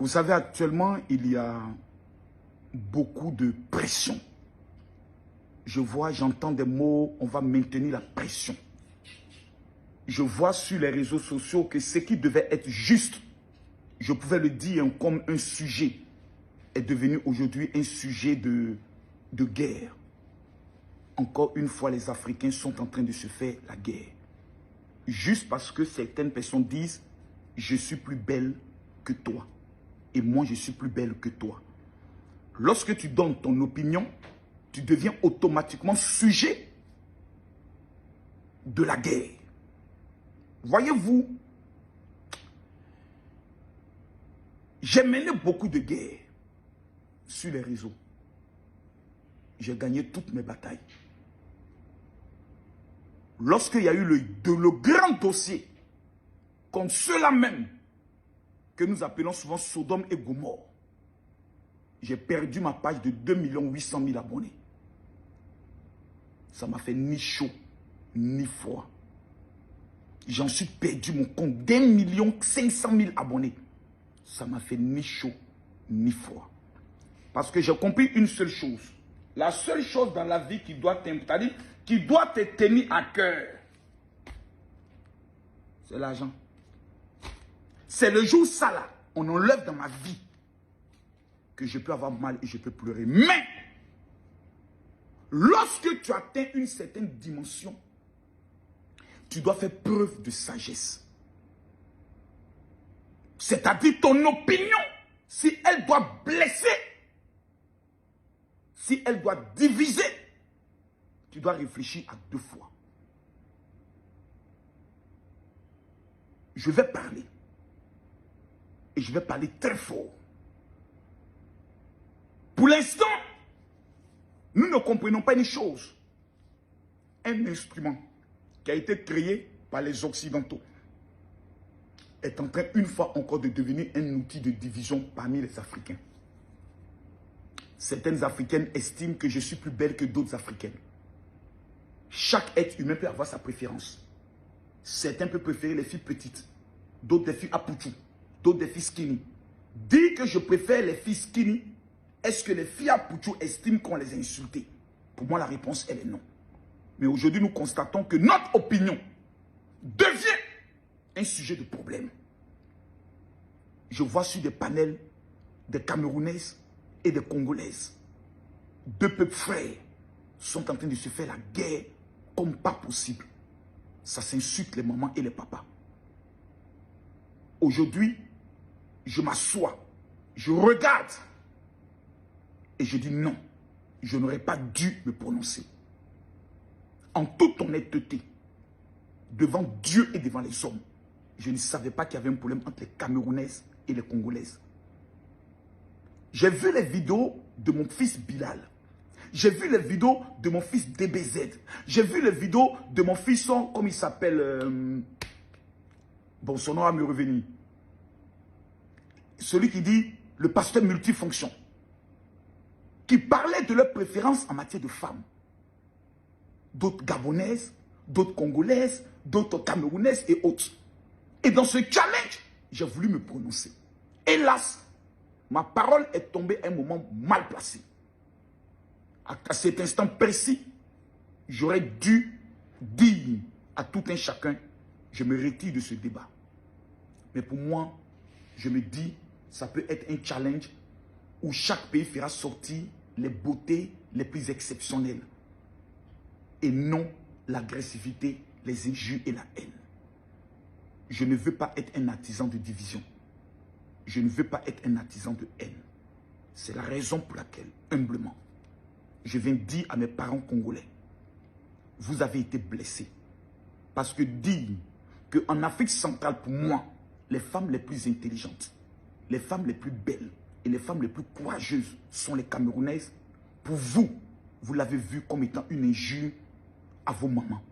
Vous savez, actuellement, il y a beaucoup de pression. Je vois, j'entends des mots, on va maintenir la pression. Je vois sur les réseaux sociaux que ce qui devait être juste, je pouvais le dire comme un sujet, est devenu aujourd'hui un sujet de guerre. Encore une fois, les Africains sont en train de se faire la guerre. Juste parce que certaines personnes disent « je suis plus belle que toi » et moi je suis plus belle que toi. Lorsque tu donnes ton opinion, tu deviens automatiquement sujet de la guerre. Voyez-vous, j'ai mené beaucoup de guerres sur les réseaux. J'ai gagné toutes mes batailles. Lorsqu'il y a eu le grand dossier contre ceux-là même que nous appelons souvent Sodome et Gomorrhe, j'ai perdu ma page de 2 800 000 abonnés. Ça m'a fait ni chaud, ni froid. J'en suis perdu mon compte d'1 500 000 abonnés. Ça m'a fait ni chaud, ni froid. Parce que j'ai compris une seule chose. La seule chose dans la vie qui doit te tenir à cœur, c'est l'argent. C'est le jour ça là, on enlève dans ma vie que je peux avoir mal et je peux pleurer. Mais, lorsque tu atteins une certaine dimension, tu dois faire preuve de sagesse. C'est-à-dire ton opinion, si elle doit blesser, si elle doit diviser, tu dois réfléchir à 2 fois. Je vais parler. Et je vais parler très fort. Pour l'instant, nous ne comprenons pas une chose. Un instrument qui a été créé par les Occidentaux est en train, une fois encore, de devenir un outil de division parmi les Africains. Certaines Africaines estiment que je suis plus belle que d'autres Africaines. Chaque être humain peut avoir sa préférence. Certains peuvent préférer les filles petites, d'autres des filles à poutou, d'autres des filles skinny. Dire que je préfère les filles skinny, est-ce que les filles à poutou estiment qu'on les a insultées? Pour moi, la réponse, elle est non. Mais aujourd'hui, nous constatons que notre opinion devient un sujet de problème. Je vois sur des panels des Camerounaises et des Congolaises. 2 peuples frères sont en train de se faire la guerre comme pas possible. Ça s'insulte les mamans et les papas. Aujourd'hui, je m'assois, je regarde et je dis non, je n'aurais pas dû me prononcer. En toute honnêteté, devant Dieu et devant les hommes, je ne savais pas qu'il y avait un problème entre les Camerounaises et les Congolaises. J'ai vu les vidéos de mon fils Bilal. J'ai vu les vidéos de mon fils DBZ. J'ai vu les vidéos de mon fils, comme il s'appelle, bon, son nom va me revenir. Celui qui dit le pasteur multifonction. Qui parlait de leurs préférences en matière de femmes. D'autres Gabonaises, d'autres Congolaises, d'autres Camerounaises et autres. Et dans ce challenge, j'ai voulu me prononcer. Hélas, ma parole est tombée à un moment mal placé. À cet instant précis, j'aurais dû dire à tout un chacun, je me retire de ce débat. Mais pour moi, je me dis, ça peut être un challenge où chaque pays fera sortir les beautés les plus exceptionnelles. Et non l'agressivité, les injures et la haine. Je ne veux pas être un artisan de division. Je ne veux pas être un artisan de haine. C'est la raison pour laquelle, humblement, je viens dire à mes parents congolais, vous avez été blessés. Parce que dire qu'en Afrique centrale, pour moi, les femmes les plus intelligentes, les femmes les plus belles et les femmes les plus courageuses sont les Camerounaises, pour vous, vous l'avez vu comme étant une injure à vos mamans,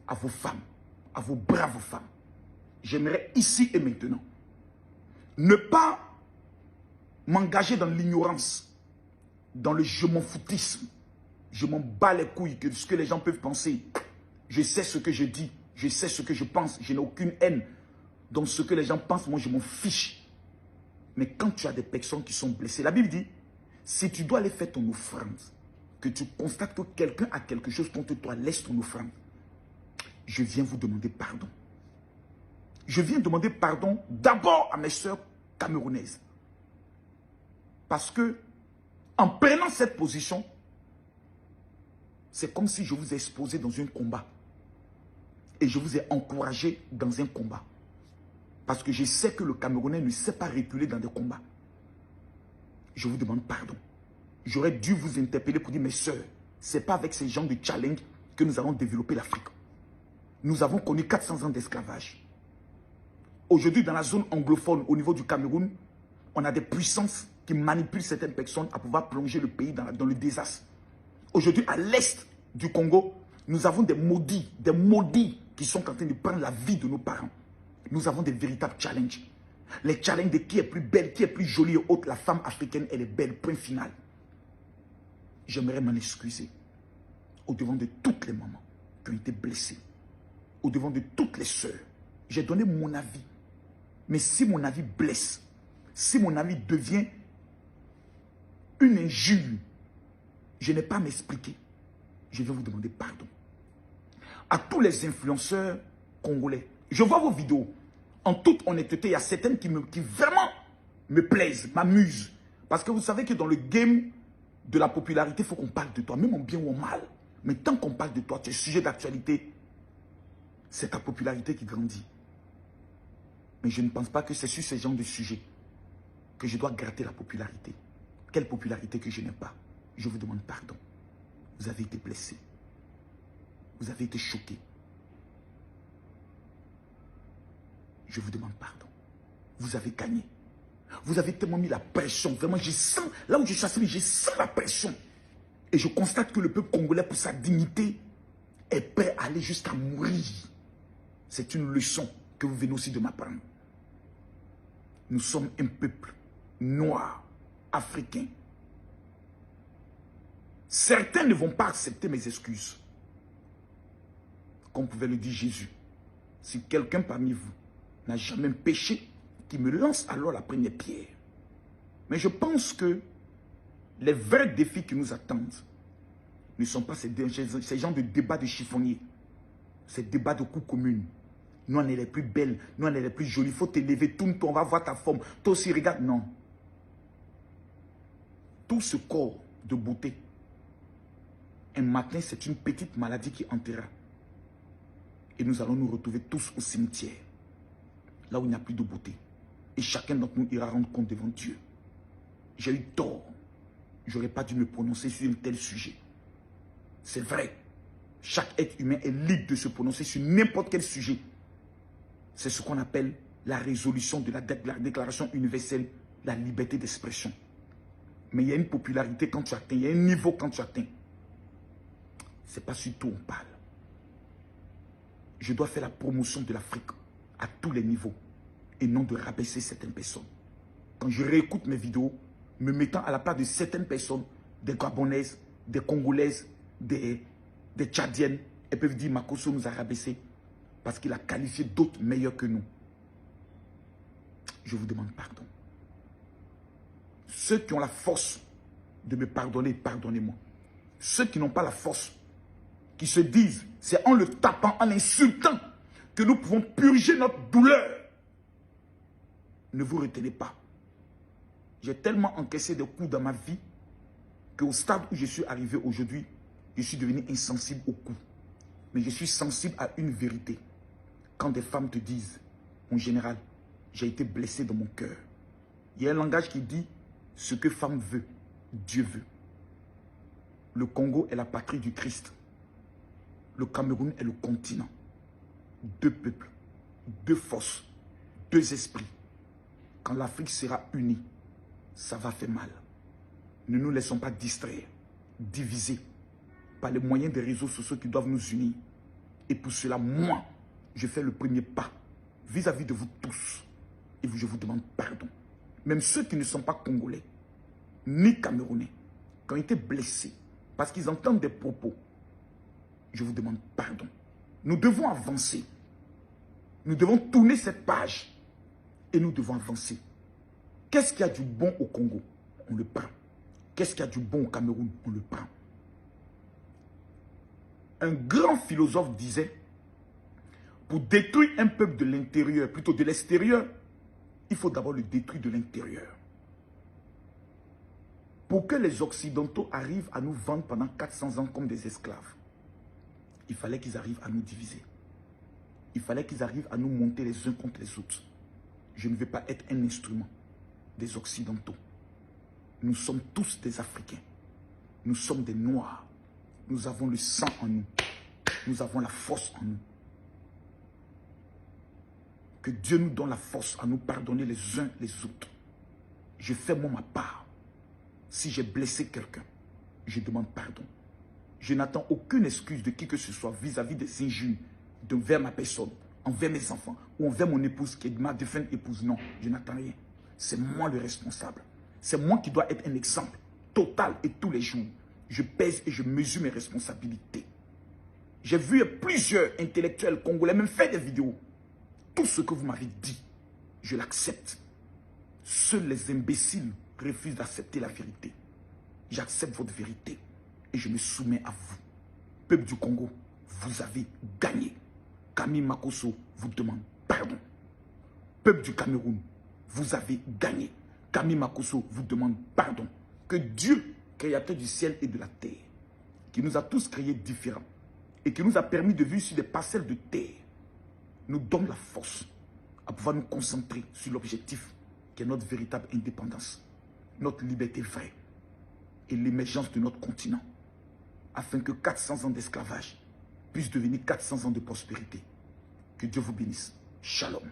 à vos femmes, à vos braves femmes. J'aimerais ici et maintenant ne pas m'engager dans l'ignorance, dans le je m'en foutisme. Je m'en bats les couilles de ce que les gens peuvent penser. Je sais ce que je dis, je sais ce que je pense, je n'ai aucune haine. Donc ce que les gens pensent, moi je m'en fiche. Mais quand tu as des personnes qui sont blessées, la Bible dit, si tu dois aller faire ton offrande, que tu constates que quelqu'un a quelque chose contre toi, laisse ton offrande. Je viens vous demander pardon. Je viens demander pardon d'abord à mes soeurs camerounaises. Parce que, en prenant cette position, c'est comme si je vous ai exposé dans un combat. Et je vous ai encouragé dans un combat. Parce que je sais que le Camerounais ne sait pas reculer dans des combats. Je vous demande pardon. J'aurais dû vous interpeller pour dire, mes soeurs, ce n'est pas avec ces gens de challenge que nous allons développer l'Afrique. Nous avons connu 400 ans d'esclavage. Aujourd'hui, dans la zone anglophone, au niveau du Cameroun, on a des puissances qui manipulent certaines personnes à pouvoir plonger le pays dans le désastre. Aujourd'hui, à l'est du Congo, nous avons des maudits qui sont en train de prendre la vie de nos parents. Nous avons des véritables challenges. Les challenges de qui est plus belle, qui est plus jolie et autre. La femme africaine, elle est belle, point final. J'aimerais m'en excuser au devant de toutes les mamans qui ont été blessées, au devant de toutes les sœurs. J'ai donné mon avis. Mais si mon avis blesse, si mon avis devient une injure, je n'ai pas à m'expliquer. Je vais vous demander pardon. À tous les influenceurs congolais, je vois vos vidéos. En toute honnêteté, il y a certaines qui vraiment me plaisent, m'amusent. Parce que vous savez que dans le game de la popularité, il faut qu'on parle de toi, même en bien ou en mal. Mais tant qu'on parle de toi, tu es sujet d'actualité, c'est ta popularité qui grandit. Mais je ne pense pas que c'est sur ce genre de sujet que je dois gratter la popularité. Quelle popularité que je n'ai pas? Je vous demande pardon. Vous avez été blessé. Vous avez été choqué. Je vous demande pardon. Vous avez gagné. Vous avez tellement mis la pression. Vraiment, je sens, là où je suis assis, je sens la pression. Et je constate que le peuple congolais, pour sa dignité, est prêt à aller jusqu'à mourir. C'est une leçon que vous venez aussi de m'apprendre. Nous sommes un peuple noir, africain. Certains ne vont pas accepter mes excuses. Comme pouvait le dire Jésus. Si quelqu'un parmi vous n'a jamais péché, qu'il me lance alors la première pierre. Mais je pense que les vrais défis qui nous attendent ne sont pas ces genres de débats de chiffonniers. Ces débats de coups communes. Nous, on est les plus belles, nous, on est les plus jolies. Il faut te lever, tourne-toi, on va voir ta forme. Toi aussi, regarde. Non. Tout ce corps de beauté, un matin, c'est une petite maladie qui enterra. Et nous allons nous retrouver tous au cimetière. Là où il n'y a plus de beauté. Et chacun d'entre nous ira rendre compte devant Dieu. J'ai eu tort. Je n'aurais pas dû me prononcer sur un tel sujet. C'est vrai. Chaque être humain est libre de se prononcer sur n'importe quel sujet. C'est ce qu'on appelle la résolution de la Déclaration universelle, la liberté d'expression. Mais il y a une popularité quand tu atteins, il y a un niveau quand tu atteins. Ce n'est pas sur tout on parle. Je dois faire la promotion de l'Afrique à tous les niveaux et non de rabaisser certaines personnes. Quand je réécoute mes vidéos, me mettant à la place de certaines personnes, des Gabonaises, des Congolaises, des Tchadiennes, elles peuvent dire Makosso nous a rabaissés parce qu'il a qualifié d'autres meilleurs que nous. Je vous demande pardon. Ceux qui ont la force de me pardonner, pardonnez-moi. Ceux qui n'ont pas la force, qui se disent, c'est en le tapant, en l'insultant, que nous pouvons purger notre douleur. Ne vous retenez pas. J'ai tellement encaissé de coups dans ma vie qu'au stade où je suis arrivé aujourd'hui, je suis devenu insensible aux coups. Mais je suis sensible à une vérité. Quand des femmes te disent, mon général, j'ai été blessé dans mon cœur. Il y a un langage qui dit, ce que femme veut, Dieu veut. Le Congo est la patrie du Christ. Le Cameroun est le continent. Deux peuples, deux forces, deux esprits. Quand l'Afrique sera unie, ça va faire mal. Ne nous laissons pas distraire, diviser par les moyens des réseaux sociaux qui doivent nous unir. Et pour cela, moi, je fais le premier pas vis-à-vis de vous tous. Et je vous demande pardon. Même ceux qui ne sont pas congolais, ni camerounais, qui ont été blessés parce qu'ils entendent des propos, je vous demande pardon. Nous devons avancer. Nous devons tourner cette page et nous devons avancer. Qu'est-ce qu'il y a du bon au Congo? On le prend. Qu'est-ce qu'il y a du bon au Cameroun? On le prend. Un grand philosophe disait, pour détruire un peuple de l'intérieur, plutôt de l'extérieur, il faut d'abord le détruire de l'intérieur. Pour que les Occidentaux arrivent à nous vendre pendant 400 ans comme des esclaves, il fallait qu'ils arrivent à nous diviser. Il fallait qu'ils arrivent à nous monter les uns contre les autres. Je ne veux pas être un instrument des Occidentaux. Nous sommes tous des Africains. Nous sommes des Noirs. Nous avons le sang en nous. Nous avons la force en nous. Que Dieu nous donne la force à nous pardonner les uns les autres. Je fais moi ma part. Si j'ai blessé quelqu'un, je demande pardon. Je n'attends aucune excuse de qui que ce soit vis-à-vis des injures envers ma personne, envers mes enfants ou envers mon épouse qui est ma défunte épouse. Non, je n'attends rien. C'est moi le responsable. C'est moi qui dois être un exemple total et tous les jours. Je pèse et je mesure mes responsabilités. J'ai vu plusieurs intellectuels congolais même faire des vidéos. Tout ce que vous m'avez dit, je l'accepte. Seuls les imbéciles refusent d'accepter la vérité. J'accepte votre vérité et je me soumets à vous. Peuple du Congo, vous avez gagné. Camille Makosso vous demande pardon. Peuple du Cameroun, vous avez gagné. Camille Makosso vous demande pardon. Que Dieu, créateur du ciel et de la terre, qui nous a tous créés différents et qui nous a permis de vivre sur des parcelles de terre, nous donne la force à pouvoir nous concentrer sur l'objectif qui est notre véritable indépendance, notre liberté vraie et l'émergence de notre continent, afin que 400 ans d'esclavage puissent devenir 400 ans de prospérité. Que Dieu vous bénisse. Shalom.